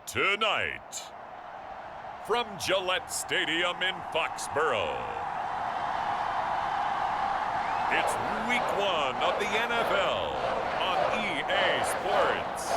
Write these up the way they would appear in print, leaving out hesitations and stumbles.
Tonight, from Gillette Stadium in Foxborough, it's Week 1 of the NFL on EA Sports.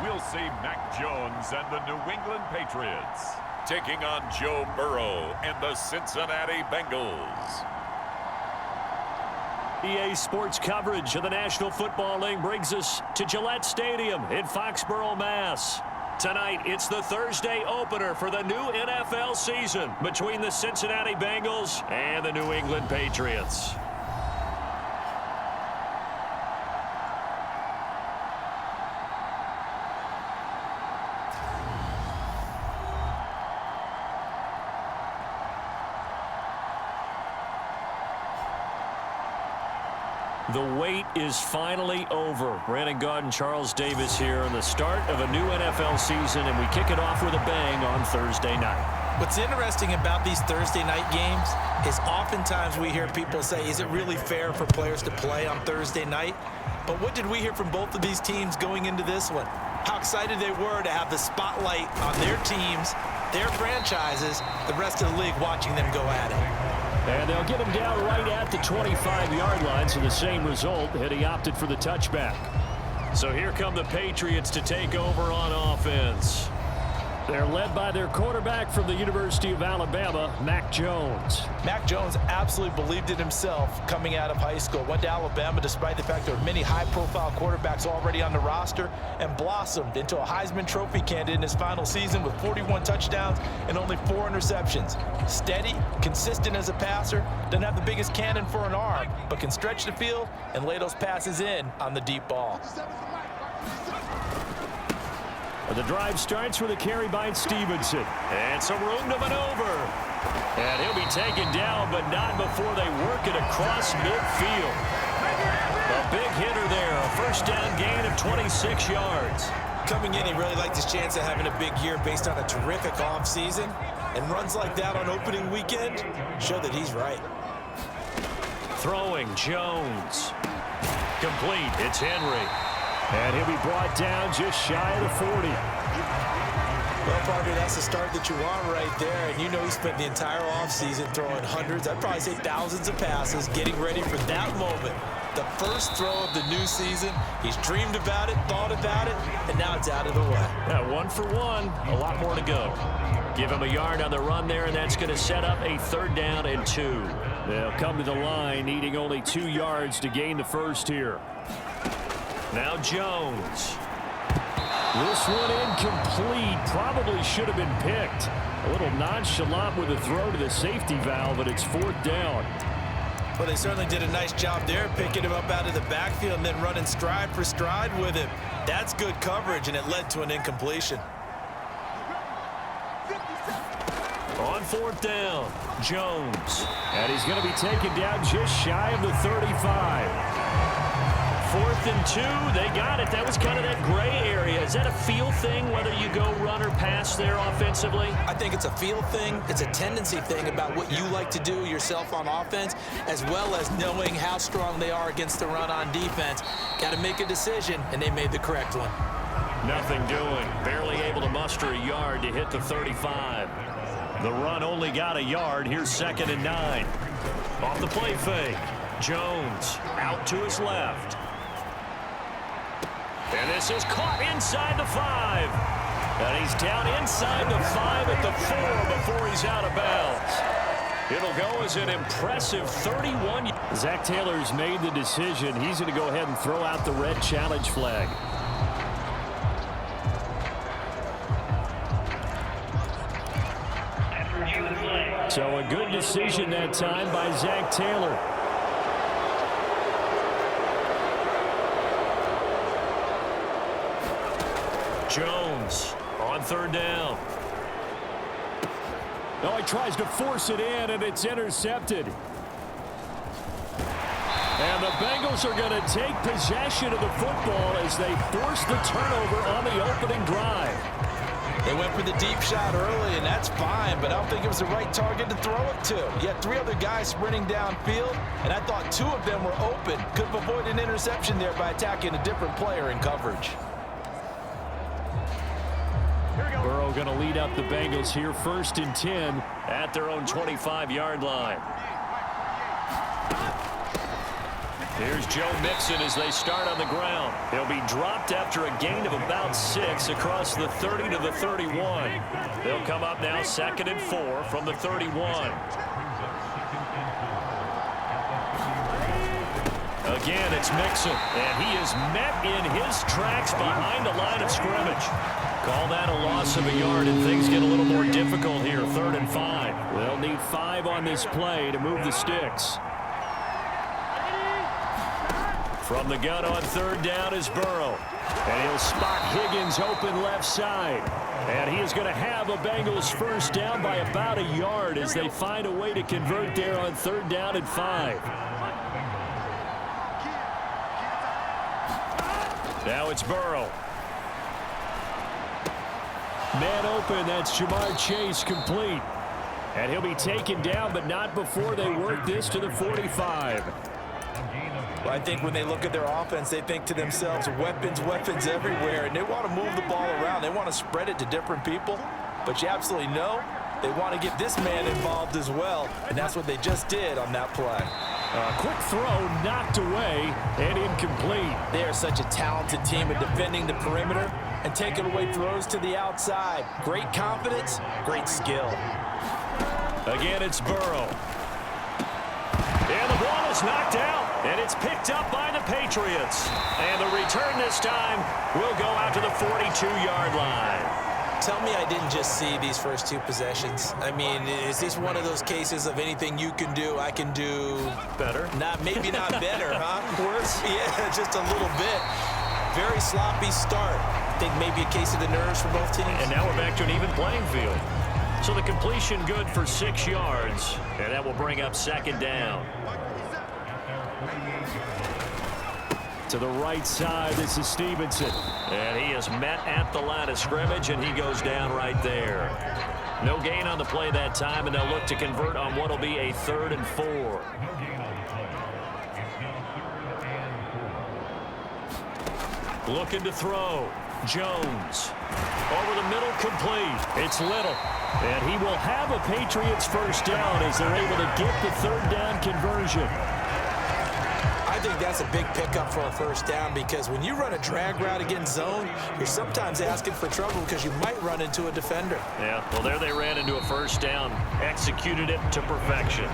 We'll see Mac Jones and the New England Patriots taking on Joe Burrow and the Cincinnati Bengals. EA Sports coverage of the National Football League brings us to Gillette Stadium in Foxborough, Mass. Tonight, it's the Thursday opener for the new NFL season between the Cincinnati Bengals and the New England Patriots. The wait is finally over. Brandon Gaud and Charles Davis here on the start of a new NFL season, and we kick it off with a bang on Thursday night. What's interesting about these Thursday night games is oftentimes we hear people say, is it really fair for players to play on Thursday night? But what did we hear from both of these teams going into this one? How excited they were to have the spotlight on their teams, their franchises, the rest of the league watching them go at it. And they'll get him down right at the 25-yard line, so the same result, and he opted for the touchback. So here come the Patriots to take over on offense. They're led by their quarterback from the University of Alabama, Mac Jones. Mac Jones absolutely believed in himself coming out of high school. Went to Alabama despite the fact there were many high-profile quarterbacks already on the roster, and blossomed into a Heisman Trophy candidate in his final season with 41 touchdowns and only 4 interceptions. Steady, consistent as a passer, doesn't have the biggest cannon for an arm, but can stretch the field and lay those passes in on the deep ball. The drive starts with a carry by Stevenson. And some room to maneuver. And he'll be taken down, but not before they work it across midfield. A big hitter there, a first down gain of 26 yards. Coming in, he really liked his chance of having a big year based on a terrific offseason. And runs like that on opening weekend show that he's right. Throwing, Jones. Complete, it's Henry. And he'll be brought down just shy of the 40. Well, Parker, that's the start that you want right there. And you know he spent the entire offseason throwing hundreds, I'd probably say thousands of passes, getting ready for that moment. The first throw of the new season. He's dreamed about it, thought about it, and now it's out of the way. Yeah, 1 for 1, a lot more to go. Give him a yard on the run there, and that's going to set up a 3rd down and 2. They'll come to the line, needing only 2 yards to gain the first here. Now Jones. This one incomplete. Probably should have been picked. A little nonchalant with a throw to the safety valve, but it's 4th down. Well, they certainly did a nice job there, picking him up out of the backfield and then running stride for stride with him. That's good coverage, and it led to an incompletion. On 4th down, Jones. And he's going to be taken down just shy of the 35. 4th and 2, they got it. That was kind of that gray area. Is that a feel thing, whether you go run or pass there offensively? I think it's a feel thing. It's a tendency thing about what you like to do yourself on offense, as well as knowing how strong they are against the run on defense. Got to make a decision, and they made the correct one. Nothing doing. Barely able to muster a yard to hit the 35. The run only got a yard. Here's 2nd and 9. Off the play fake. Jones out to his left. And this is caught inside the 5. And he's down inside the 5 at the 4 before he's out of bounds. It'll go as an impressive 31. Zach Taylor's made the decision. He's going to go ahead and throw out the red challenge flag. So a good decision that time by Zach Taylor. Jones on 3rd down. Oh, he tries to force it in, and it's intercepted. And the Bengals are going to take possession of the football as they force the turnover on the opening drive. They went for the deep shot early, and that's fine, but I don't think it was the right target to throw it to. You had 3 other guys sprinting downfield, and I thought 2 of them were open. Could have avoided an interception there by attacking a different player in coverage. Burrow going to lead up the Bengals here, 1st and 10 at their own 25-yard line. Here's Joe Mixon as they start on the ground. He'll be dropped after a gain of about 6 across the 30 to the 31. They'll come up now 2nd and 4 from the 31. Again, it's Mixon, and he is met in his tracks behind the line of scrimmage. Call that a loss of a yard, and things get a little more difficult here, 3rd and 5. They'll need 5 on this play to move the sticks. From the gun on 3rd down is Burrow. And he'll spot Higgins open left side. And he is going to have a Bengals 1st down by about a yard as they find a way to convert there on 3rd down and 5. Now it's Burrow. Man open, that's Jamar Chase complete. And he'll be taken down, but not before they work this to the 45. Well, I think when they look at their offense, they think to themselves, weapons, weapons everywhere, and they want to move the ball around. They want to spread it to different people, but you absolutely know they want to get this man involved as well, and that's what they just did on that play. A quick throw knocked away and incomplete. They are such a talented team at defending the perimeter and taking away throws to the outside. Great confidence, great skill. Again, it's Burrow. And the ball is knocked out, and it's picked up by the Patriots. And the return this time will go out to the 42-yard line. Tell me I didn't just see these first 2 possessions. I mean, is this one of those cases of anything you can do, I can do better? Maybe not better, huh? Worse? Yeah, just a little bit. Very sloppy start. I think maybe a case of the nerves for both teams. And now we're back to an even playing field. So the completion good for 6 yards, and that will bring up 2nd down. To the right side, this is Stevenson. And he is met at the line of scrimmage, and he goes down right there. No gain on the play that time, and they'll look to convert on what will be a 3rd and 4. Looking to throw. Jones. Over the middle, complete. It's Little. And he will have a Patriots 1st down as they're able to get the 3rd down conversion. I think that's a big pickup for a 1st down because when you run a drag route against zone, you're sometimes asking for trouble because you might run into a defender. Yeah, well, there they ran into a 1st down. Executed it to perfection.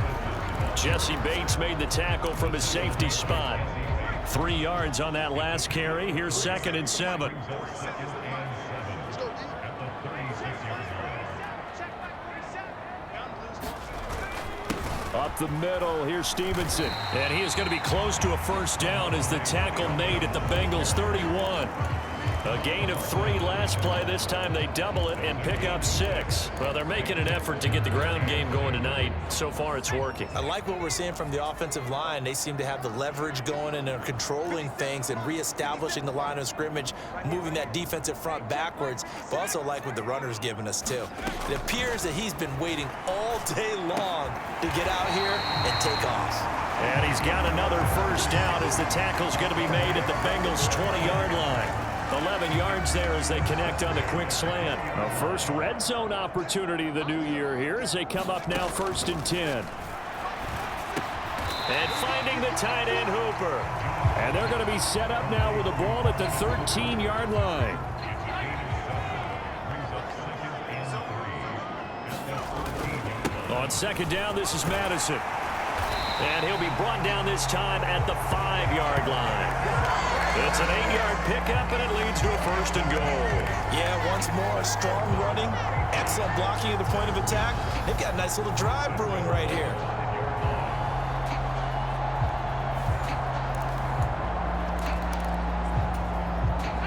Jesse Bates made the tackle from his safety spot. 3 yards on that last carry. Here's 2nd and 7. Up the middle, here's Stevenson. And he is going to be close to a 1st down as the tackle made at the Bengals 31. A gain of 3 last play. This time they double it and pick up 6. Well, they're making an effort to get the ground game going tonight. So far, it's working. I like what we're seeing from the offensive line. They seem to have the leverage going and they're controlling things and reestablishing the line of scrimmage, moving that defensive front backwards, but also like what the runner's giving us, too. It appears that he's been waiting all day long to get out here and take off. And he's got another 1st down as the tackle's going to be made at the Bengals' 20-yard line. 11 yards there as they connect on the quick slant. A first red zone opportunity the new year here as they come up now 1st and 10. And finding the tight end Hooper. And they're going to be set up now with the ball at the 13-yard line. On 2nd down, this is Madison. And he'll be brought down this time at the 5-yard line. It's an 8-yard pickup, and it leads to a 1st and goal. Yeah, once more, strong running, excellent blocking at the point of attack. They've got a nice little drive brewing right here.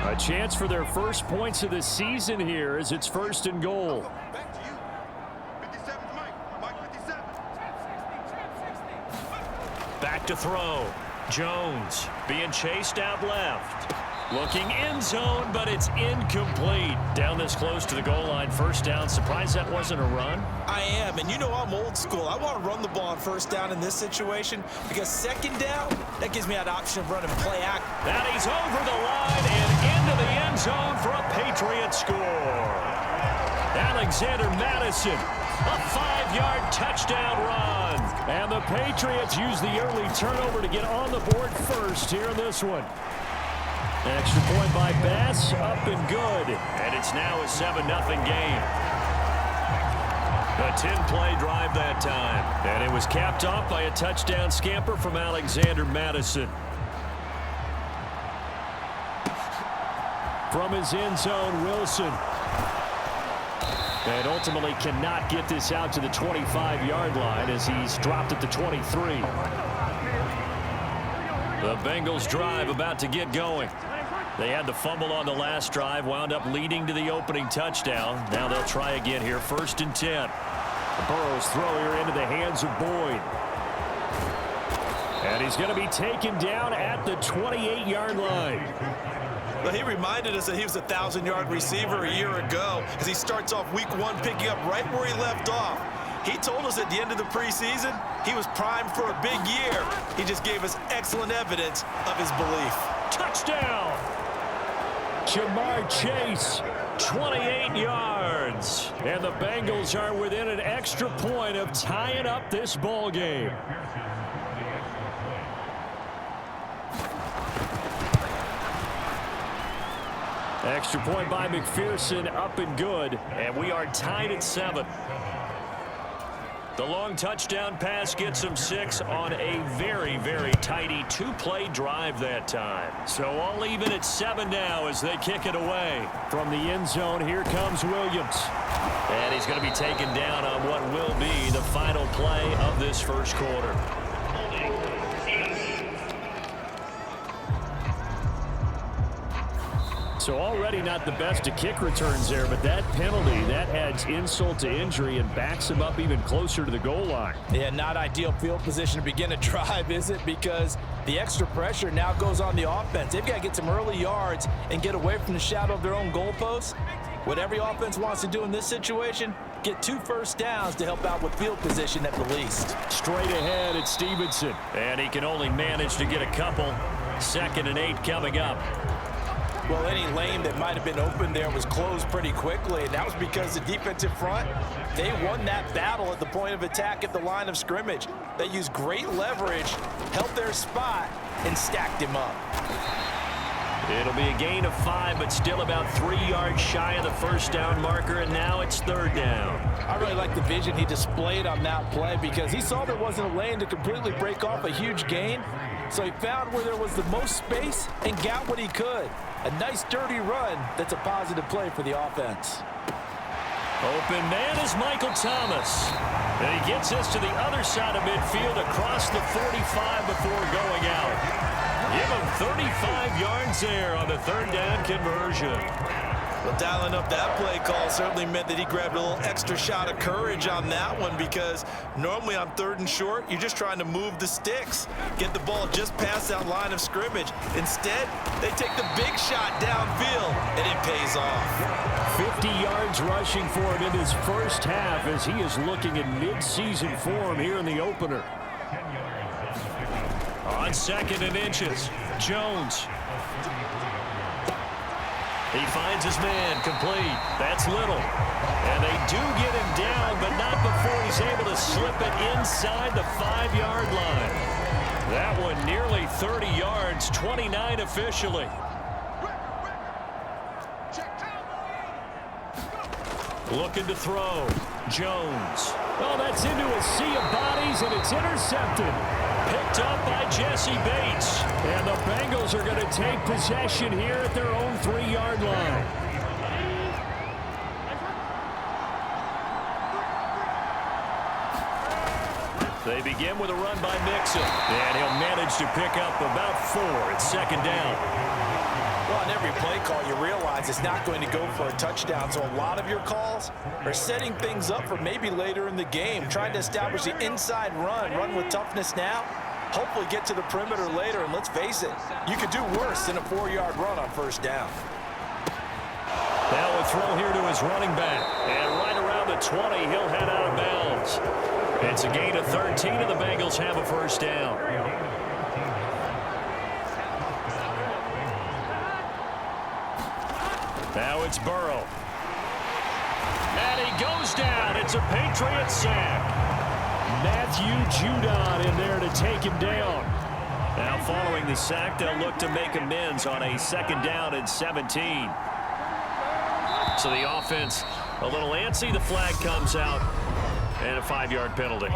A chance for their first points of the season here as it's 1st and goal. Back to you. 57, Mike. Mike 57. Back to throw. Jones being chased out left. Looking end zone, but it's incomplete. Down this close to the goal line, first down. Surprised that wasn't a run? I am, and you know I'm old school. I want to run the ball on first down in this situation because second down, that gives me that option of running play act. That he's over the line and into the end zone for a Patriot score. Alexander Madison, a 5-yard touchdown run. And the Patriots use the early turnover to get on the board first here in this one. Extra point by Bass, up and good. And it's now a 7-0 game. A 10-play drive that time. And it was capped off by a touchdown scamper from Alexander Madison. From his end zone, Wilson. And ultimately cannot get this out to the 25-yard line as he's dropped at the 23. The Bengals drive about to get going. They had the fumble on the last drive, wound up leading to the opening touchdown. Now they'll try again here, 1st and 10. Burrow's throw here into the hands of Boyd. And he's going to be taken down at the 28-yard line. Well, he reminded us that he was a 1,000-yard receiver a year ago as he starts off week 1 picking up right where he left off. He told us at the end of the preseason he was primed for a big year. He just gave us excellent evidence of his belief. Touchdown! Jamar Chase, 28 yards. And the Bengals are within an extra point of tying up this ball game. Extra point by McPherson, up and good. And we are tied at 7. The long touchdown pass gets him 6 on a very, very tidy 2-play drive that time. So all even at 7 now as they kick it away. From the end zone, here comes Williams. And he's going to be taken down on what will be the final play of this first quarter. So already not the best of kick returns there, but that penalty, that adds insult to injury and backs him up even closer to the goal line. Yeah, not ideal field position to begin a drive, is it? Because the extra pressure now goes on the offense. They've got to get some early yards and get away from the shadow of their own goalposts. What every offense wants to do in this situation, get 2 first downs to help out with field position at the least. Straight ahead at Stevenson. And he can only manage to get a couple. 2nd and 8 coming up. Well, any lane that might have been open there was closed pretty quickly, and that was because the defensive front, they won that battle at the point of attack at the line of scrimmage. They used great leverage, held their spot, and stacked him up. It'll be a gain of 5, but still about 3 yards shy of the first down marker, and now it's 3rd down. I really like the vision he displayed on that play because he saw there wasn't a lane to completely break off a huge gain, so he found where there was the most space and got what he could. A nice dirty run that's a positive play for the offense. Open man is Michael Thomas. And he gets us to the other side of midfield across the 45 before going out. Give him 35 yards there on the 3rd down conversion. Well, dialing up that play call certainly meant that he grabbed a little extra shot of courage on that one because normally on 3rd and short, you're just trying to move the sticks, get the ball just past that line of scrimmage. Instead, they take the big shot downfield, and it pays off. 50 yards rushing for him in his first half as he is looking in mid-season form here in the opener. On 2nd and inches, Jones. He finds his man complete. That's Little. And they do get him down, but not before he's able to slip it inside the 5-yard line. That one nearly 30 yards, 29 officially. Looking to throw. Jones. Oh, that's into a sea of bodies, and it's intercepted. Picked up by Jesse Bates. And the Bengals are going to take possession here at their own 3-yard line. They begin with a run by Mixon. And he'll manage to pick up about 4 at 2nd down. Well, on every play call, you realize it's not going to go for a touchdown. So a lot of your calls are setting things up for maybe later in the game, trying to establish the inside run with toughness now. Hopefully get to the perimeter later, and let's face it, you could do worse than a 4-yard run on first down. Now a throw here to his running back. And right around the 20, he'll head out of bounds. It's a gain of 13, and the Bengals have a first down. Now it's Burrow. And he goes down. It's a Patriots sack. Matthew Judon in there to take him down. Now following the sack, they'll look to make amends on a 2nd down and 17. So the offense a little antsy. The flag comes out and a 5-yard penalty.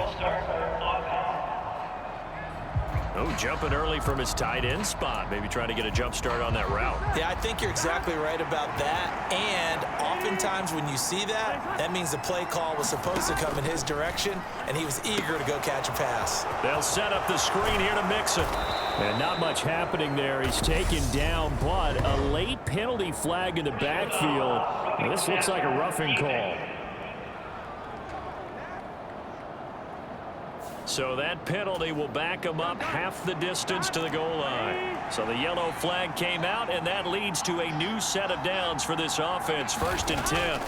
Oh, jumping early from his tight end spot. Maybe trying to get a jump start on that route. Yeah, I think you're exactly right about that. And oftentimes when you see that, that means the play call was supposed to come in his direction, and he was eager to go catch a pass. They'll set up the screen here to mix it. And not much happening there. He's taken down, but a late penalty flag in the backfield. Well, this looks like a roughing call. So that penalty will back him up half the distance to the goal line. So the yellow flag came out, and that leads to a new set of downs for this offense. 1st and 10.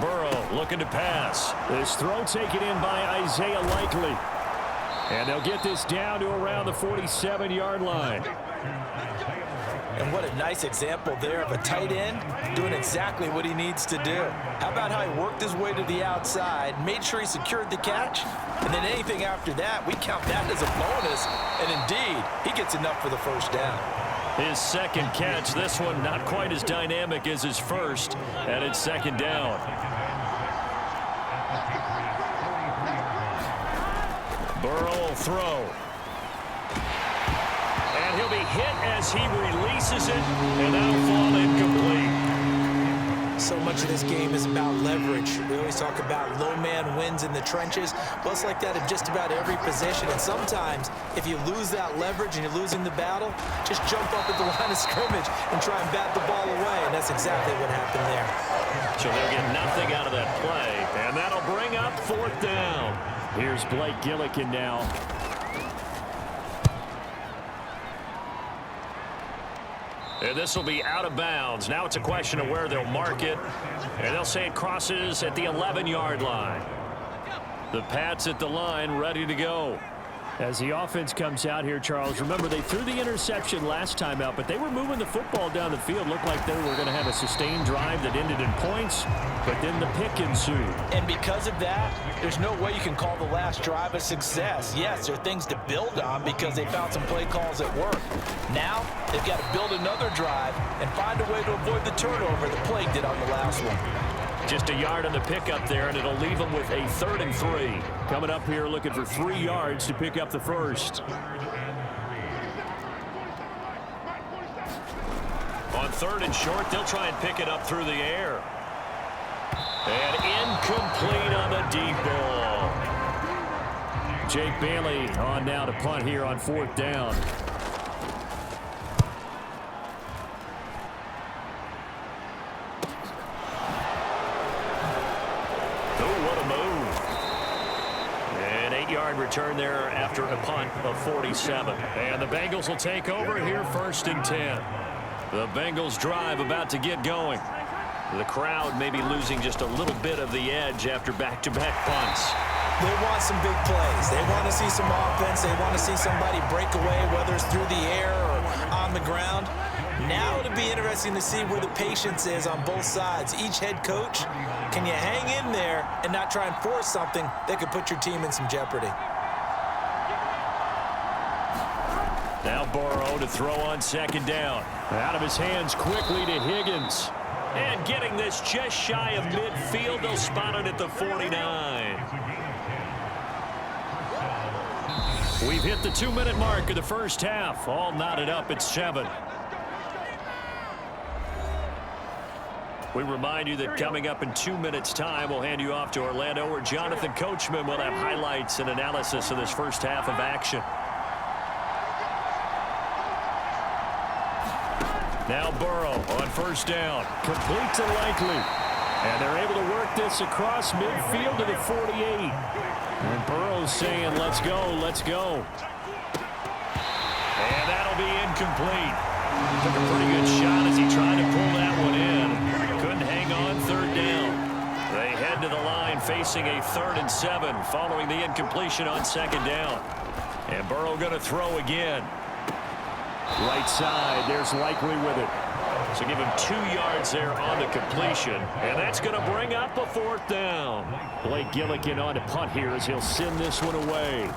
Burrow looking to pass. This throw taken in by Isaiah Likely. And they'll get this down to around the 47-yard line. And what a nice example there of a tight end doing exactly what he needs to do. How about how he worked his way to the outside, made sure he secured the catch, and then anything after that, we count that as a bonus. And indeed, he gets enough for the first down. His 2nd catch, this one not quite as dynamic as his first, and it's 2nd down. Burrow will throw. And he'll be hit as he releases it, and that'll fall incomplete. So much of this game is about leverage. We always talk about low man wins in the trenches. Well, it's like that in just about every position. And sometimes, if you lose that leverage and you're losing the battle, just jump up at the line of scrimmage and try and bat the ball away. And that's exactly what happened there. So they'll get nothing out of that play, and that'll bring up 4th down. Here's Blake Gillikin now. And this will be out of bounds. Now it's a question of where they'll mark it. And they'll say it crosses at the 11-yard line. The Pats at the line, ready to go. As the offense comes out here, Charles, remember they threw the interception last time out, but they were moving the football down the field. Looked like they were going to have a sustained drive that ended in points, but then the pick ensued. And because of that, there's no way you can call the last drive a success. Yes, there are things to build on because they found some play calls at work. Now, they've got to build another drive and find a way to avoid the turnover that plagued it on the last one. Just a yard on the pickup there, and it'll leave them with a 3rd and 3. Coming up here looking for 3 yards to pick up the first. On 3rd and short, they'll try and pick it up through the air. And incomplete on the deep ball. Jake Bailey on now to punt here on 4th down. Return there after a punt of 47. And the Bengals will take over here 1st and 10. The Bengals drive about to get going. The crowd may be losing just a little bit of the edge after back-to-back punts. They want some big plays. They want to see some offense. They want to see somebody break away, whether it's through the air or on the ground. Now it'll be interesting to see where the patience is on both sides. Each head coach, can you hang in there and not try and force something that could put your team in some jeopardy? Now Burrow to throw on 2nd down. Out of his hands quickly to Higgins. And getting this just shy of midfield. They'll spot it at the 49. We've hit the 2-minute mark of the first half. All knotted up at 7. We remind you that coming up in 2 minutes' time, we'll hand you off to Orlando, where Jonathan Coachman will have highlights and analysis of this first half of action. Now Burrow on 1st down. Complete to Likely. And they're able to work this across midfield to the 48. And Burrow's saying, let's go, let's go. that'll be incomplete. Took a pretty good shot as he tried to pull that one in. Couldn't hang on, third down. They head to the line facing a 3rd and 7 following the incompletion on 2nd down. And Burrow going to throw again. Right side, there's Likely with it. So give him 2 yards there on the completion. And that's going to bring up a 4th down. Blake Gillikin on to punt here as he'll send this one away.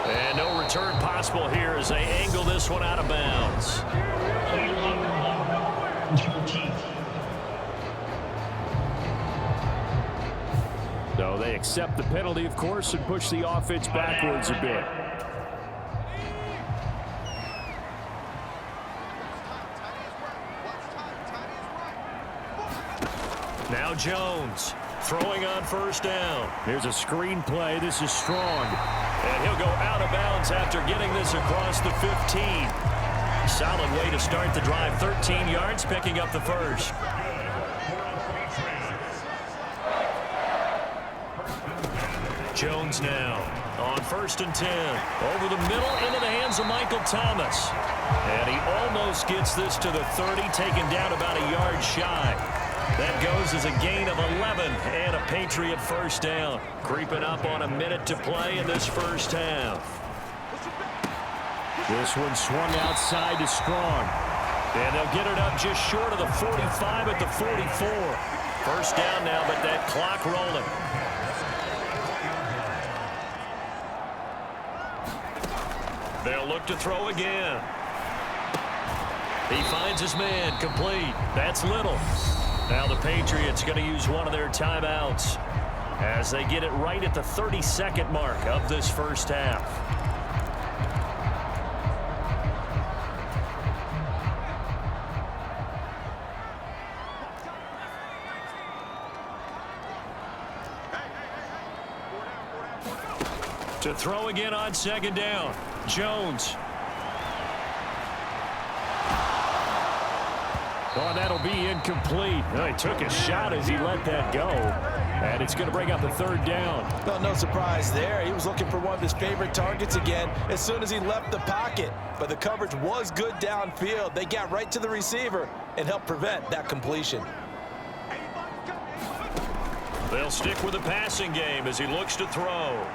And no return possible here as they angle this one out of bounds. So they accept the penalty, of course, and push the offense backwards a bit. Now Jones throwing on 1st down. Here's a screen play. This is strong. And he'll go out of bounds after getting this across the 15. Solid way to start the drive. 13 yards, picking up the first. Jones now on 1st and 10. Over the middle into the hands of Michael Thomas. And he almost gets this to the 30, taken down about a yard shy. That goes as a gain of 11 and a Patriot 1st down. Creeping up on a minute to play in this first half. This one swung outside to Strong. And they'll get it up just short of the 45 at the 44. 1st down now, but that clock rolling. They'll look to throw again. He finds his man, complete. That's Little. Now the Patriots going to use one of their timeouts as they get it right at the 32nd mark of this first half. To throw again on 2nd down. Jones. Oh, that'll be incomplete. Well, he took a shot as he let that go. And it's going to bring up a 3rd down. Well, no surprise there. He was looking for one of his favorite targets again as soon as he left the pocket. But the coverage was good downfield. They got right to the receiver and helped prevent that completion. They'll stick with the passing game as he looks to throw.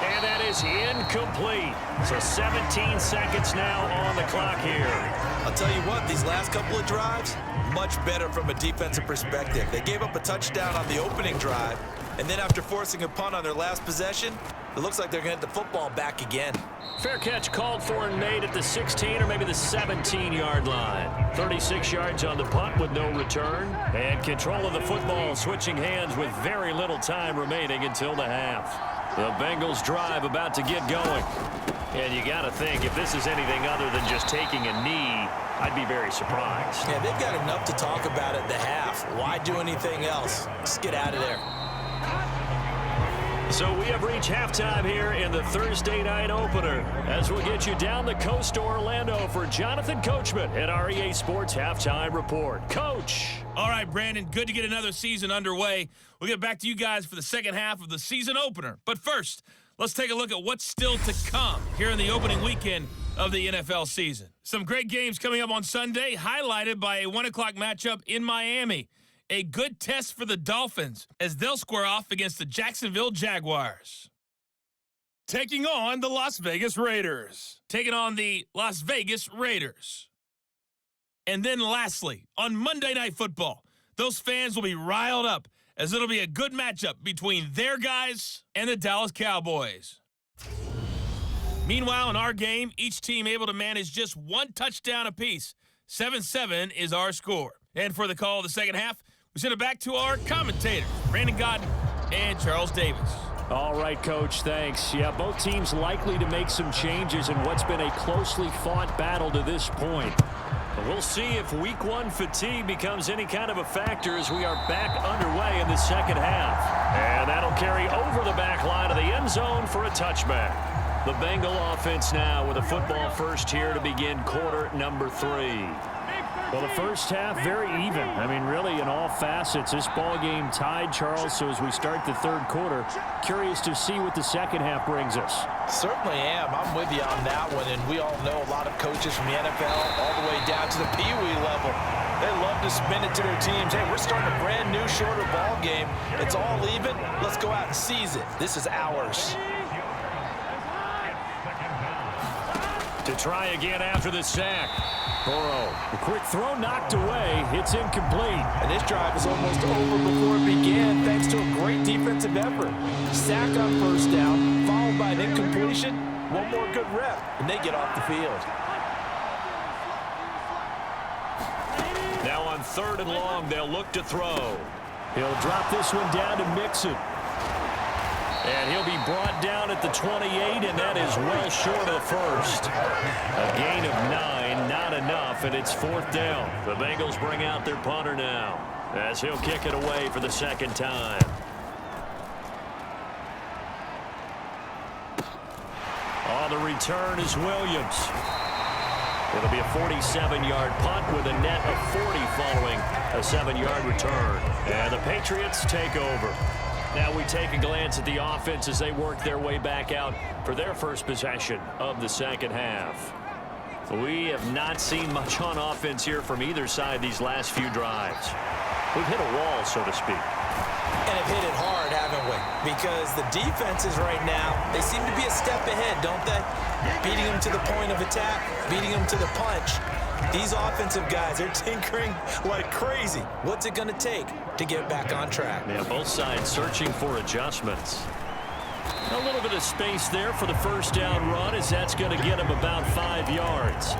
And that is incomplete. So 17 seconds now on the clock here. I'll tell you what, these last couple of drives, much better from a defensive perspective. They gave up a touchdown on the opening drive, and then after forcing a punt on their last possession, it looks like they're going to get the football back again. Fair catch called for and made at the 16 or maybe the 17-yard line. 36 yards on the punt with no return. And control of the football switching hands with very little time remaining until the half. The Bengals drive about to get going. And you got to think, if this is anything other than just taking a knee, I'd be very surprised. Yeah, they've got enough to talk about at the half. Why do anything else? Just get out of there. So we have reached halftime here in the Thursday night opener as we'll get you down the coast to Orlando for Jonathan Coachman at our EA Sports Halftime Report. Coach. All right, Brandon, good to get another season underway. We'll get back to you guys for the second half of the season opener. But first, let's take a look at what's still to come here in the opening weekend of the NFL season. Some great games coming up on Sunday, highlighted by a 1 o'clock matchup in Miami. A good test for the Dolphins as they'll square off against the Jacksonville Jaguars. Taking on the Las Vegas Raiders. Taking on the Las Vegas Raiders. And then lastly, on Monday Night Football, those fans will be riled up as it'll be a good matchup between their guys and the Dallas Cowboys. Meanwhile, in our game, each team able to manage just one touchdown apiece. 7-7 is our score. And for the call of the second half, we send it back to our commentators, Brandon Godden and Charles Davis. All right, Coach, thanks. Yeah, both teams likely to make some changes in what's been a closely fought battle to this point. But we'll see if week one fatigue becomes any kind of a factor as we are back underway in the second half. And that'll carry over the back line of the end zone for a touchback. The Bengal offense now with a football first here to begin quarter number 3. Well, the first half, very even. I mean, really, in all facets, this ball game tied, Charles. So as we start the third quarter, curious to see what the second half brings us. Certainly am. I'm with you on that one. And we all know a lot of coaches from the NFL all the way down to the Pee Wee level. They love to spin it to their teams. Hey, we're starting a brand new, shorter ball game. It's all even. Let's go out and seize it. This is ours. To try again after the sack. Burrow, a quick throw knocked away. It's incomplete. And this drive is almost over before it began thanks to a great defensive effort. Sack on first down, followed by an incompletion. One more good rep, and they get off the field. Now on 3rd and long, they'll look to throw. He'll drop this one down to Mixon. And he'll be brought down at the 28, and that is well short of the first. A gain of 9, not enough, and it's 4th down. The Bengals bring out their punter now as he'll kick it away for the second time. On the return is Williams. It'll be a 47-yard punt with a net of 40 following a 7-yard return. And the Patriots take over. Now we take a glance at the offense as they work their way back out for their first possession of the second half. We have not seen much on offense here from either side these last few drives. We've hit a wall, so to speak. And have hit it hard, haven't we? Because the defenses right now, they seem to be a step ahead, don't they? Beating them to the point of attack, beating them to the punch. These offensive guys are tinkering like crazy. What's it going to take to get back on track? Yeah, both sides searching for adjustments. A little bit of space there for the first down run, as that's going to get him about 5 yards.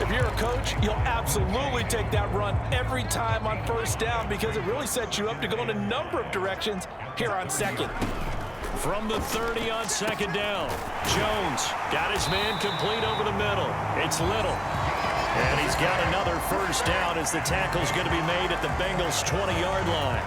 If you're a coach, you'll absolutely take that run every time on first down because it really sets you up to go in a number of directions here on second. From the 30 on second down, Jones got his man complete over the middle. It's Little. And he's got another first down as the tackle's going to be made at the Bengals' 20-yard line.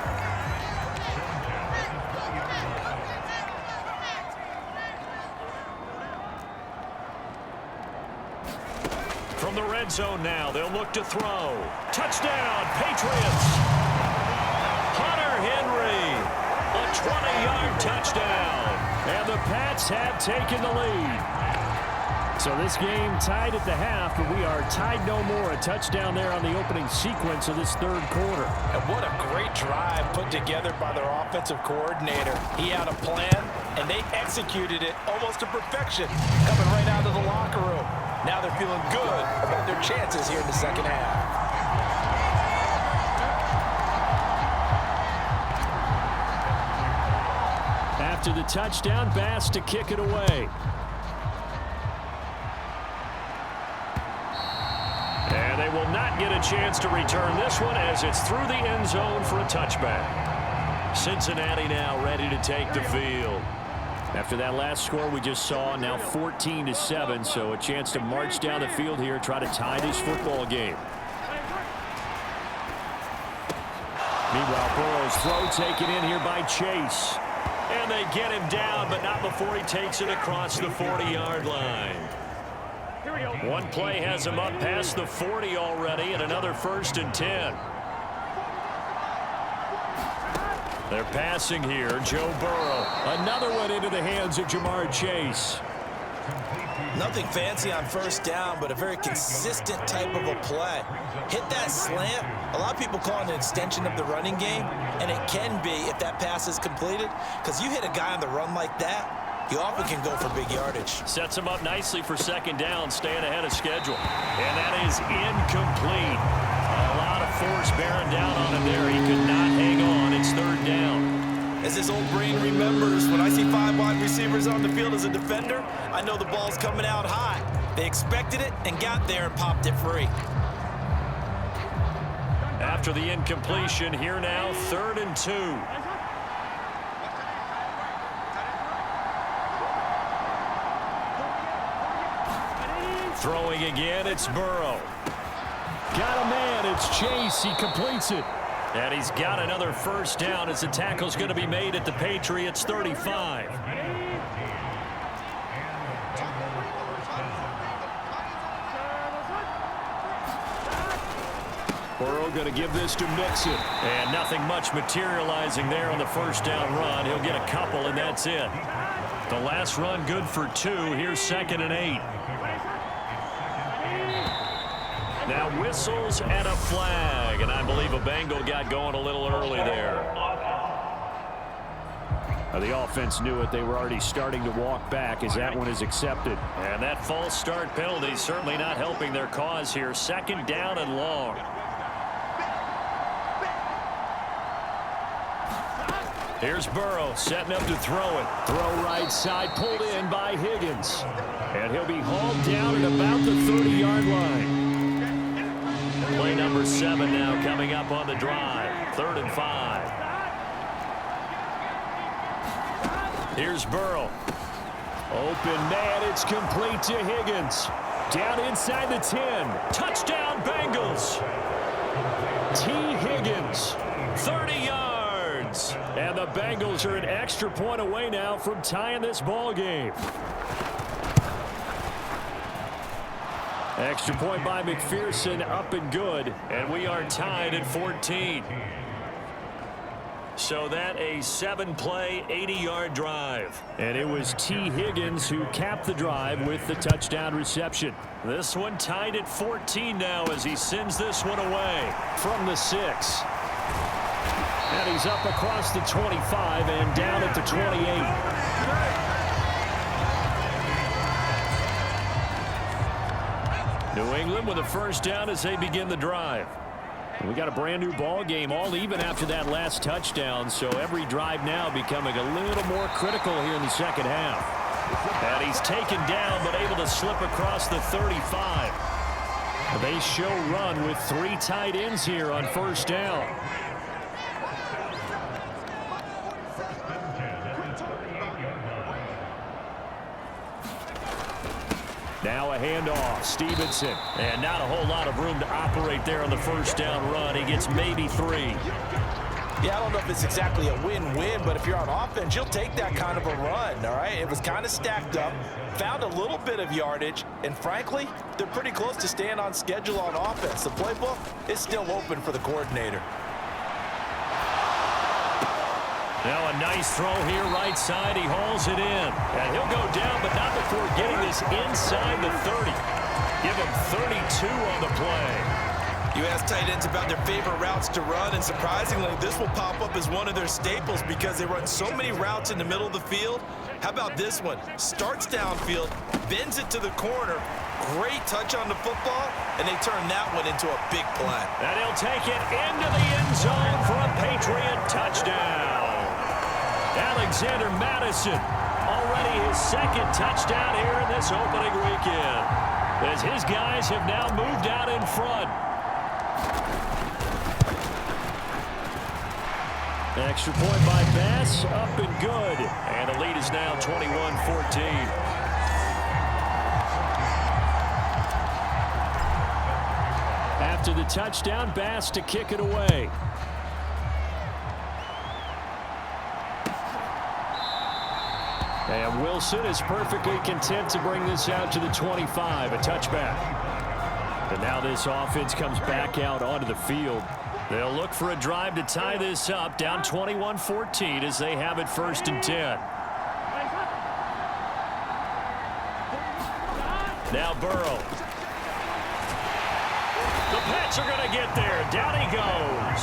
From the red zone now, they'll look to throw. Touchdown, Patriots! Hunter Henry, a 20-yard touchdown. And the Pats have taken the lead. So this game tied at the half, but we are tied no more. A touchdown there on the opening sequence of this third quarter. And what a great drive put together by their offensive coordinator. He had a plan, and they executed it almost to perfection, coming right out of the locker room. Now they're feeling good about their chances here in the second half. After the touchdown, Bass to kick it away. And they will not get a chance to return this one as it's through the end zone for a touchback. Cincinnati now ready to take the field. After that last score we just saw, now 14-7, so a chance to march down the field here, try to tie this football game. Meanwhile, Burrow's throw taken in here by Chase. And they get him down, but not before he takes it across the 40-yard line. One play has him up past the 40 already, and another 1st and 10. They're passing here. Joe Burrow. Another one into the hands of Jamar Chase. Nothing fancy on first down, but a very consistent type of a play. Hit that slant. A lot of people call it an extension of the running game, and it can be if that pass is completed, because you hit a guy on the run like that, you often can go for big yardage. Sets him up nicely for second down, staying ahead of schedule. And that is incomplete. A lot of force bearing down on him there. He could not hang on. It's 3rd down. As his old brain remembers, when I see 5 wide receivers on the field as a defender, I know the ball's coming out high. They expected it and got there and popped it free. After the incompletion, here now, 3rd and 2. Throwing again, it's Burrow. Got a man, it's Chase. He completes it. And he's got another first down as the tackle's going to be made at the Patriots' 35. Burrow going to give this to Mixon. And nothing much materializing there on the first down run. He'll get a couple, and that's it. The last run good for 2. Here's 2nd and 8. Now whistles and a flag. And I believe a Bengal got going a little early there. The offense knew it. They were already starting to walk back as that one is accepted. And that false start penalty certainly not helping their cause here. 2nd down and long. Here's Burrow setting up to throw it. Throw right side, pulled in by Higgins. And he'll be hauled down at about the 30-yard line. Play number 7 now coming up on the drive. 3rd and 5. Here's Burrow. Open man, it's complete to Higgins. Down inside the 10. Touchdown Bengals. T. Higgins, 30 yards. And the Bengals are an extra point away now from tying this ball game. Extra point by McPherson, up and good. And we are tied at 14. So that a 7-play, 80-yard drive. And it was T. Higgins who capped the drive with the touchdown reception. This one tied at 14 now as he sends this one away from the 6. And he's up across the 25 and down at the 28. New England with a first down as they begin the drive. We got a brand new ball game, all even after that last touchdown, so every drive now becoming a little more critical here in the second half. And he's taken down but able to slip across the 35. They show run with 3 tight ends here on first down. Now a handoff, Stevenson, and not a whole lot of room to operate there on the first down run. He gets maybe 3. Yeah, I don't know if it's exactly a win-win, but if you're on offense, you'll take that kind of a run, all right? It was kind of stacked up, found a little bit of yardage, and frankly, they're pretty close to staying on schedule on offense. The playbook is still open for the coordinator. Now a nice throw here right side. He hauls it in. And he'll go down, but not before getting this inside the 30. Give him 32 on the play. You ask tight ends about their favorite routes to run, and surprisingly, this will pop up as one of their staples because they run so many routes in the middle of the field. How about this one? Starts downfield, bends it to the corner. Great touch on the football, and they turn that one into a big play. And he'll take it into the end zone for a Patriot touchdown. Alexander Madison, already his 2nd touchdown here in this opening weekend, as his guys have now moved out in front. Extra point by Bass, up and good. And the lead is now 21-14. After the touchdown, Bass to kick it away. And Wilson is perfectly content to bring this out to the 25, a touchback. And now this offense comes back out onto the field. They'll look for a drive to tie this up, down 21-14 as they have it 1st and 10. Now Burrow. The Pats are going to get there. Down he goes.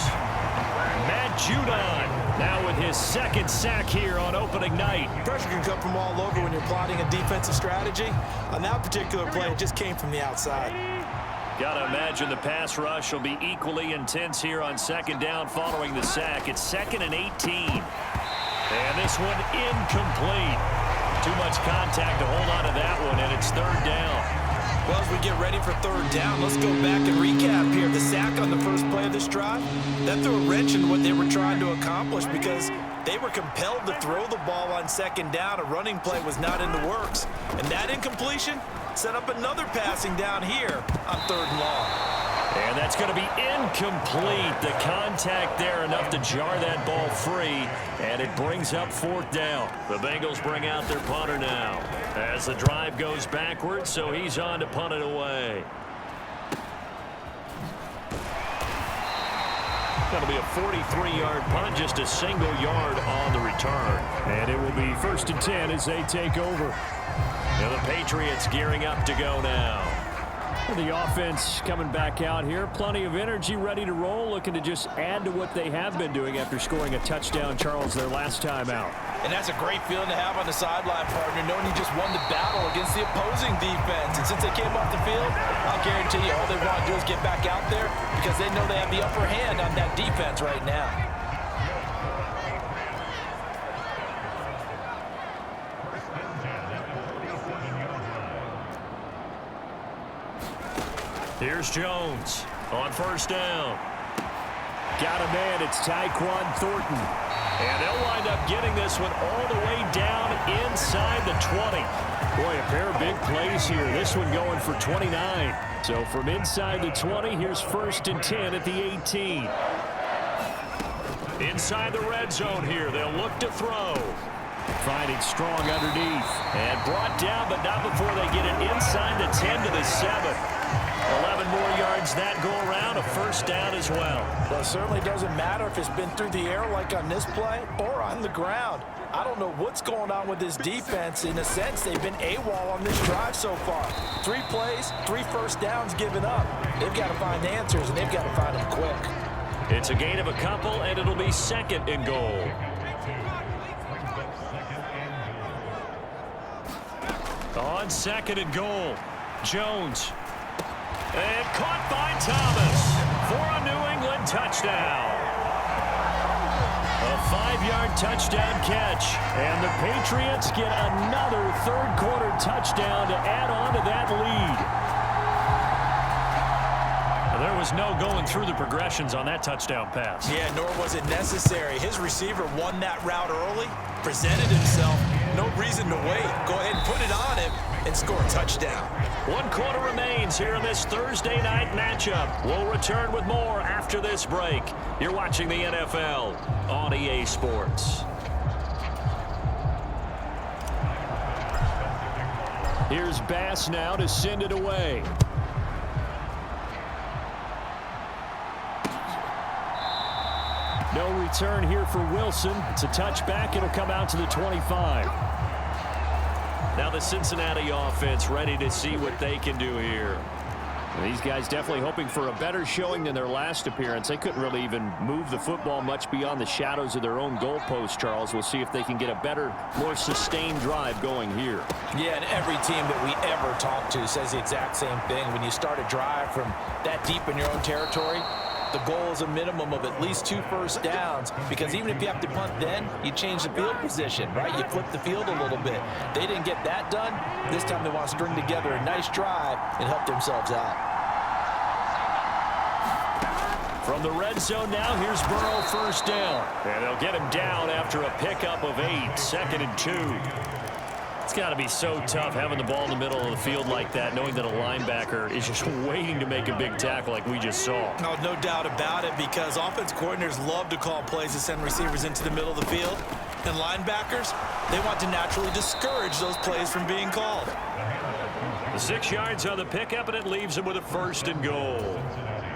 Matt Judon now with his 2nd sack here on opening night. Pressure can come from all over when you're plotting a defensive strategy. On that particular play, it just came from the outside. Got to imagine the pass rush will be equally intense here on 2nd down following the sack. It's 2nd and 18. And this one incomplete. Too much contact to hold on to that one, and it's 3rd down. Well, as we get ready for 3rd down, let's go back and recap here. The sack on the first play of this drive, that threw a wrench in what they were trying to accomplish because they were compelled to throw the ball on 2nd down. A running play was not in the works. And that incompletion set up another passing down here on 3rd and long. And that's going to be incomplete. The contact there enough to jar that ball free, and it brings up 4th down. The Bengals bring out their punter now as the drive goes backwards, so he's on to punt it away. That'll be a 43-yard punt, just a single yard on the return. And it will be 1st and 10 as they take over. Now the Patriots gearing up to go now. The offense coming back out here. Plenty of energy, ready to roll, looking to just add to what they have been doing after scoring a touchdown, Charles, their last time out. And that's a great feeling to have on the sideline, partner, knowing you just won the battle against the opposing defense. And since they came off the field, I'll guarantee you all they want to do is get back out there because they know they have the upper hand on that defense right now. Here's Jones on 1st down. Got a man, it's Tyquan Thornton. And they'll wind up getting this one all the way down inside the 20. Boy, a pair of big plays here. This one going for 29. So from inside the 20, here's 1st and 10 at the 18. Inside the red zone here, they'll look to throw. Finding strong underneath. And brought down, but not before they get it inside the 10 to the 7. 11 more yards that go around, a 1st down as well. Well, it certainly doesn't matter if it's been through the air like on this play or on the ground. I don't know what's going on with this defense. In a sense, they've been AWOL on this drive so far. 3 plays, 3 1st downs given up. They've got to find answers, and they've got to find them quick. It's a gain of a couple, and it'll be 2nd and goal. On 2nd and goal, Jones. And caught by Thomas for a New England touchdown. A 5-yard touchdown catch. And the Patriots get another third-quarter touchdown to add on to that lead. There was no going through the progressions on that touchdown pass. Yeah, nor was it necessary. His receiver won that route early, presented himself. No reason to wait. Go ahead and put it on him and score a touchdown. 1 quarter remains here in this Thursday night matchup. We'll return with more after this break. You're watching the NFL on EA Sports. Here's Bass now to send it away. No return here for Wilson. It's a touchback. It'll come out to the 25. Now the Cincinnati offense ready to see what they can do here. These guys definitely hoping for a better showing than their last appearance. They couldn't really even move the football much beyond the shadows of their own goalpost, Charles. We'll see if they can get a better, more sustained drive going here. Yeah, and every team that we ever talk to says the exact same thing. When you start a drive from that deep in your own territory, the goal is a minimum of at least 2 1st downs, because even if you have to punt then, you change the field position, right? You flip the field a little bit. They didn't get that done. This time they want to string together a nice drive and help themselves out. From the red zone now, here's Burrow 1st down. And they'll get him down after a pickup of 8, 2nd and 2. It's got to be so tough having the ball in the middle of the field like that, knowing that a linebacker is just waiting to make a big tackle like we just saw. No, no doubt about it, because offense coordinators love to call plays to send receivers into the middle of the field. And linebackers, they want to naturally discourage those plays from being called. The 6 yards on the pickup, and it leaves them with a 1st and goal.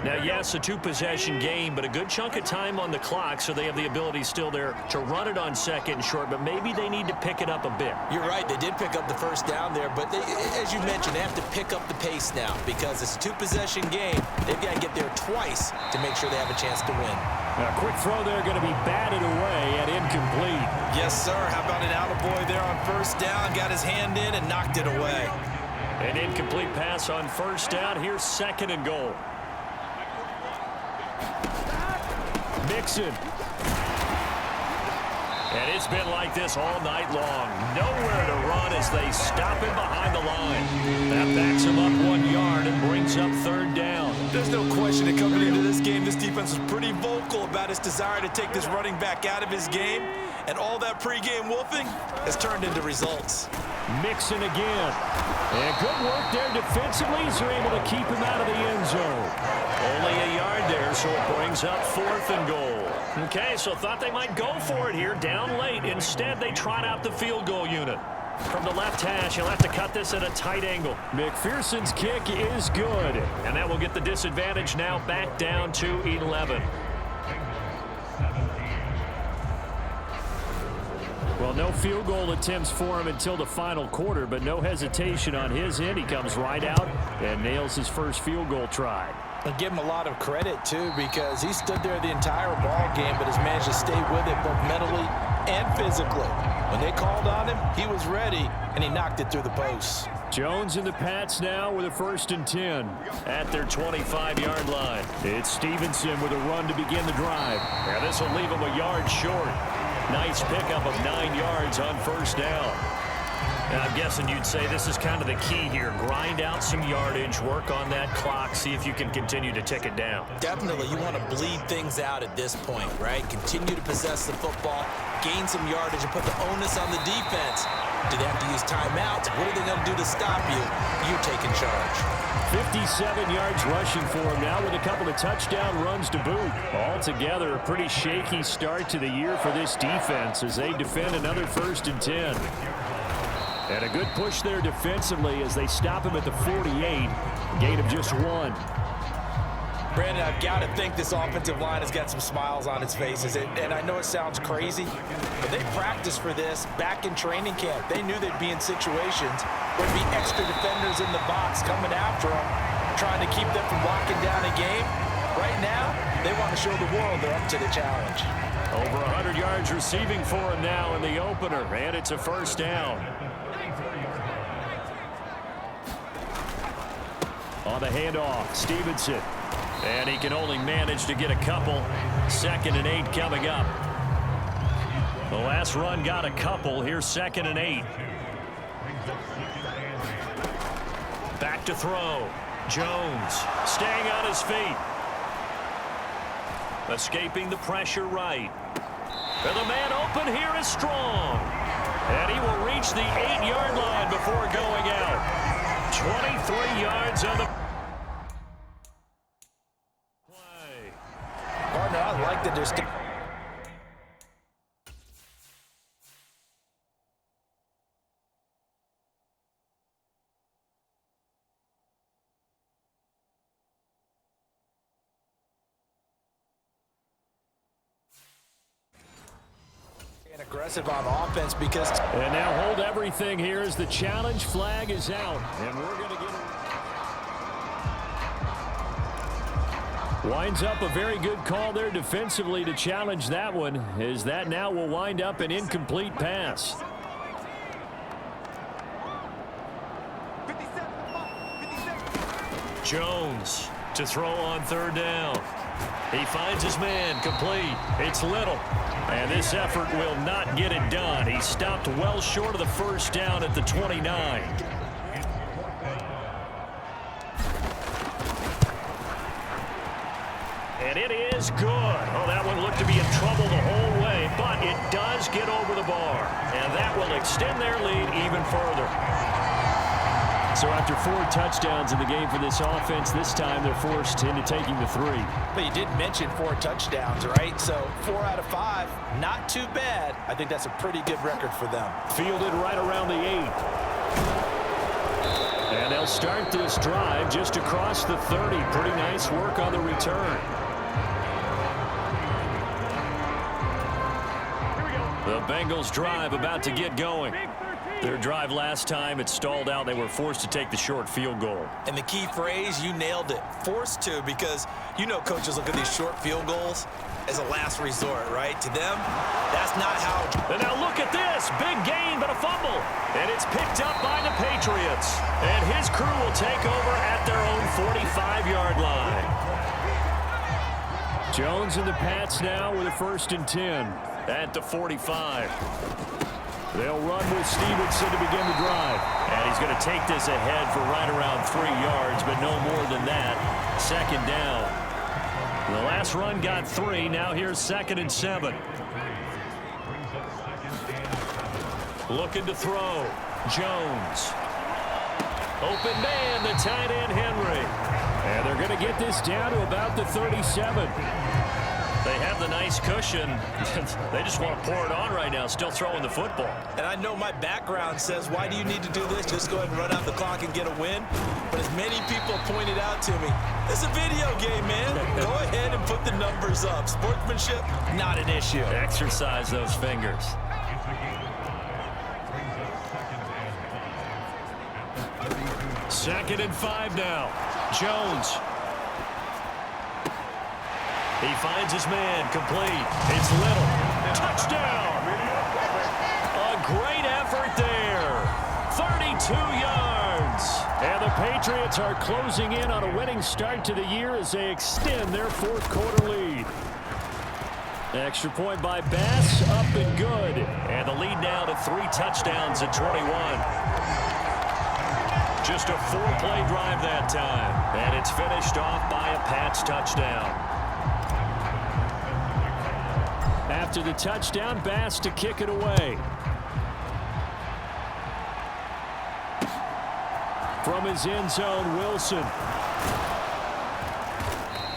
Now, yes, a 2-possession game, but a good chunk of time on the clock, so they have the ability still there to run it on 2nd and short, but maybe they need to pick it up a bit. You're right. They did pick up the 1st down there, but they, as you mentioned, they have to pick up the pace now because it's a 2-possession game. They've got to get there twice to make sure they have a chance to win. A quick throw there going to be batted away and incomplete. Yes, sir. How about an attaboy there on 1st down? Got his hand in and knocked it away. An incomplete pass on 1st down. Here's 2nd and goal. Mixon. And it's been like this all night long. Nowhere to run as they stop him behind the line. That backs him up 1 yard and brings up 3rd down. There's no question that coming into this game, this defense was pretty vocal about its desire to take this running back out of his game. And all that pregame wolfing has turned into results. Mixon again. And good work there defensively as they're able to keep him out of the end zone. Only a yard there, so it brings up 4th and goal. Okay, so thought they might go for it here down late. Instead, they trot out the field goal unit. From the left hash, he'll have to cut this at a tight angle. McPherson's kick is good. And that will get the disadvantage now back down to 11. Well, no field goal attempts for him until the final quarter, but no hesitation on his end. He comes right out and nails his first field goal try. And give him a lot of credit, too, because he stood there the entire ball game but has managed to stay with it both mentally and physically. When they called on him, he was ready, and he knocked it through the posts. Jones and the Pats now with a 1st and 10 at their 25-yard line. It's Stevenson with a run to begin the drive. Now this will leave him a yard short. Nice pickup of 9 yards on 1st down. And I'm guessing you'd say this is kind of the key here. Grind out some yardage, work on that clock, see if you can continue to tick it down. Definitely, you want to bleed things out at this point, right? Continue to possess the football, gain some yardage, and put the onus on the defense. Do they have to use timeouts? What are they going to do to stop you? You're taking charge. 57 yards rushing for him now with a couple of touchdown runs to boot. Altogether, a pretty shaky start to the year for this defense as they defend another 1st and 10. And a good push there defensively as they stop him at the 48. Gain of just 1. Brandon, I've got to think this offensive line has got some smiles on its faces. And I know it sounds crazy, but they practiced for this back in training camp. They knew they'd be in situations where there'd be extra defenders in the box coming after them, trying to keep them from locking down a game. Right now, they want to show the world they're up to the challenge. Over 100 yards receiving for him now in the opener, and it's a 1st down. On the handoff, Stevenson. And he can only manage to get a couple. 2nd and 8 coming up. The last run got a couple. Here's 2nd and 8. Back to throw. Jones staying on his feet. Escaping the pressure right. And the man open here is Strong. And he will reach the 8-yard line before going out. 23 yards on the play. Partner, I like the distance. Aggressive on offense because... And now hold everything here as the challenge flag is out. And we're going to get... Winds up a very good call there defensively to challenge that one, as that now will wind up an incomplete pass. 57. Jones to throw on 3rd down. He finds his man complete. It's Little. And this effort will not get it done. He stopped well short of the 1st down at the 29. And it is good. Oh, that one looked to be in trouble the whole way, but it does get over the bar. And that will extend their lead even further. So after 4 touchdowns in the game for this offense, this time they're forced into taking the 3. But you did mention 4 touchdowns, right? So 4 out of 5, not too bad. I think that's a pretty good record for them. Fielded right around the 8. And they'll start this drive just across the 30. Pretty nice work on the return. The Bengals drive about to get going. Their drive last time, it stalled out. They were forced to take the short field goal. And the key phrase, you nailed it. Forced to, because you know coaches look at these short field goals as a last resort, right? To them, that's not how... And now look at this. Big gain, but a fumble. And it's picked up by the Patriots. And his crew will take over at their own 45-yard line. Jones and the Pats now with a 1st and 10 at the 45. They'll run with Stevenson to begin the drive. And he's going to take this ahead for right around 3 yards, but no more than that. 2nd down. The last run got 3. Now here's 2nd and 7. Looking to throw. Jones. Open man, the tight end Henry. And they're going to get this down to about the 37. They have the nice cushion. They just want to pour it on right now, still throwing the football. And I know my background says, why do you need to do this? Just go ahead and run out the clock and get a win. But as many people pointed out to me, it's a video game, man. Go ahead and put the numbers up. Sportsmanship, not an issue. Exercise those fingers. 2nd and 5 now. Jones. He finds his man, complete. It's Little. Touchdown! A great effort there. 32 yards. And the Patriots are closing in on a winning start to the year as they extend their 4th quarter lead. Extra point by Bass, up and good. And the lead now to 3 touchdowns at 21. Just a 4-play drive that time. And it's finished off by a Pats touchdown. After the touchdown, Bass to kick it away. From his end zone, Wilson.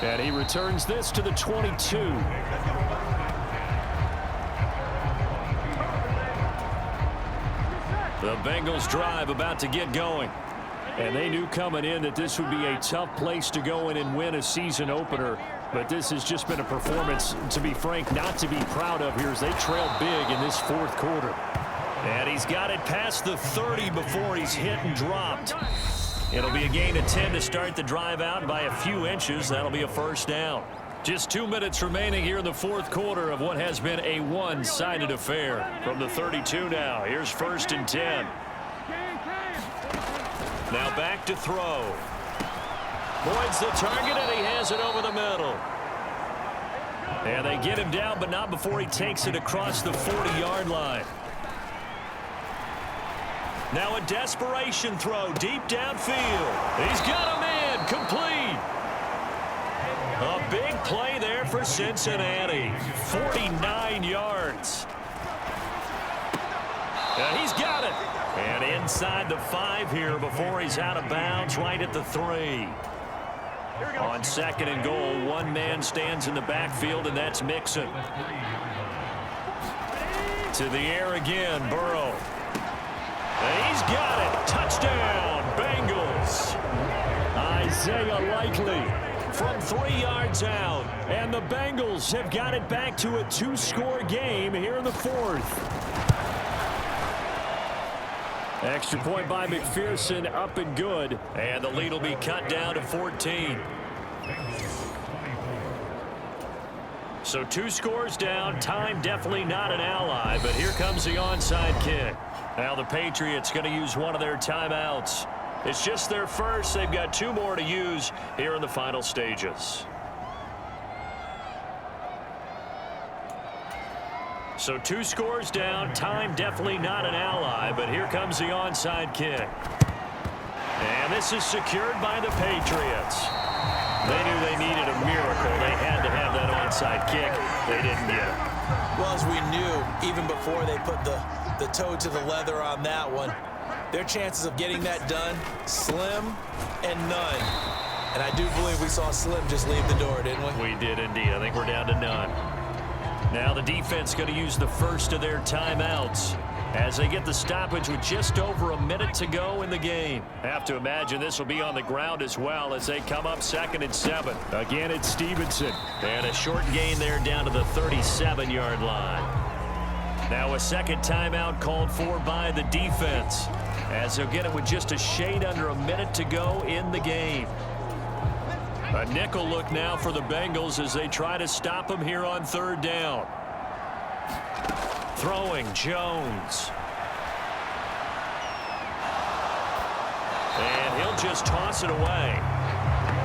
And he returns this to the 22. The Bengals drive about to get going. And they knew coming in that this would be a tough place to go in and win a season opener. But this has just been a performance, to be frank, not to be proud of here as they trail big in this 4th quarter. And he's got it past the 30 before he's hit and dropped. It'll be a gain of 10 to start the drive out by a few inches. That'll be a 1st down. Just 2 minutes remaining here in the 4th quarter of what has been a one-sided affair. From the 32 now, here's 1st and 10. Now back to throw. Boyd's the target, and he has it over the middle. And they get him down, but not before he takes it across the 40-yard line. Now a desperation throw deep downfield. He's got him in, complete. A big play there for Cincinnati. 49 yards. And he's got it. And inside the 5 here before he's out of bounds right at the 3. On 2nd and goal, one man stands in the backfield, and that's Mixon. To the air again, Burrow. And he's got it. Touchdown, Bengals. Isaiah Likely from 3 yards out. And the Bengals have got it back to a 2-score game here in the 4th. Extra point by McPherson, up and good. And the lead will be cut down to 14. So 2 scores down. Time definitely not an ally, but here comes the onside kick. Now the Patriots going to use one of their timeouts. It's just their first. They've got 2 more to use here in the final stages. So 2 scores down. Time definitely not an ally, but here comes the onside kick. And this is secured by the Patriots. They knew they needed a miracle. They had to have that onside kick. They didn't get it. Well, as we knew, even before they put the toe to the leather on that one, their chances of getting that done, slim and none. And I do believe we saw Slim just leave the door, didn't we? We did indeed. I think we're down to none. Now the defense going to use the first of their timeouts as they get the stoppage with just over a minute to go in the game. Have to imagine this will be on the ground as well as they come up 2nd and 7. Again, it's Stevenson. And a short gain there down to the 37-yard line. Now a 2nd timeout called for by the defense as they'll get it with just a shade under a minute to go in the game. A nickel look now for the Bengals as they try to stop him here on 3rd down. Throwing Jones. And he'll just toss it away.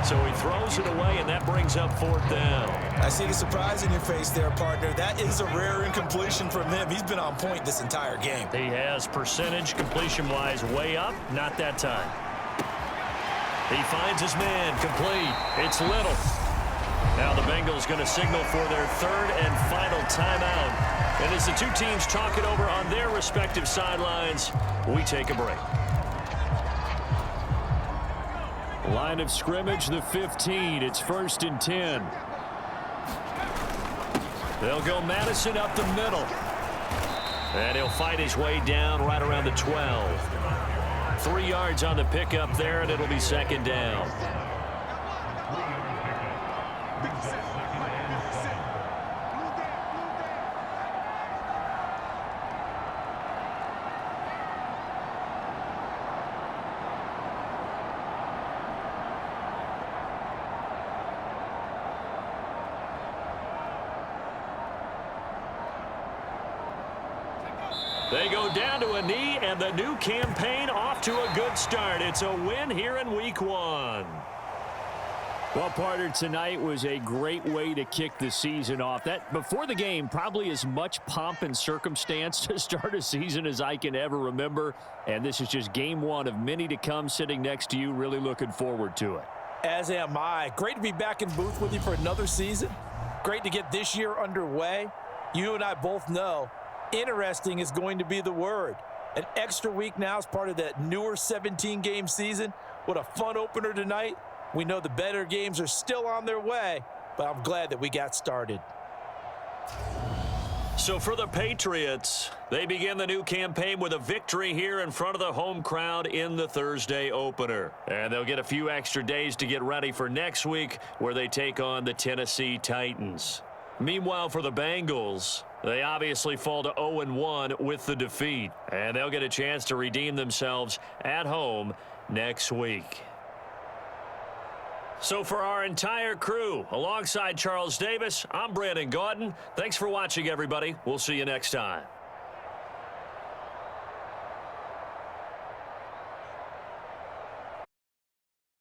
So he throws it away, and that brings up 4th down. I see the surprise in your face there, partner. That is a rare incompletion from him. He's been on point this entire game. He has percentage completion-wise way up. Not that time. He finds his man, complete. It's Little. Now the Bengals going to signal for their 3rd and final timeout. And as the 2 teams talk it over on their respective sidelines, we take a break. Line of scrimmage, the 15. It's 1st and 10. They'll go Madison up the middle. And he'll fight his way down right around the 12. 3 yards on the pickup there, and it'll be 2nd down. They go down to a knee, and the new campaign off to a good start. It's a win here in Week 1. Well, partner, tonight was a great way to kick the season off. That before the game, probably as much pomp and circumstance to start a season as I can ever remember. And this is just game 1 of many to come. Sitting next to you, really looking forward to it. As am I. Great to be back in booth with you for another season. Great to get this year underway. You and I both know interesting is going to be the word. An extra week now is part of that newer 17-game season. What a fun opener tonight. We know the better games are still on their way, but I'm glad that we got started. So for the Patriots, they begin the new campaign with a victory here in front of the home crowd in the Thursday opener. And they'll get a few extra days to get ready for next week, where they take on the Tennessee Titans. Meanwhile, for the Bengals, they obviously fall to 0-1 with the defeat, and they'll get a chance to redeem themselves at home next week. So for our entire crew, alongside Charles Davis, I'm Brandon Gaudin. Thanks for watching, everybody. We'll see you next time.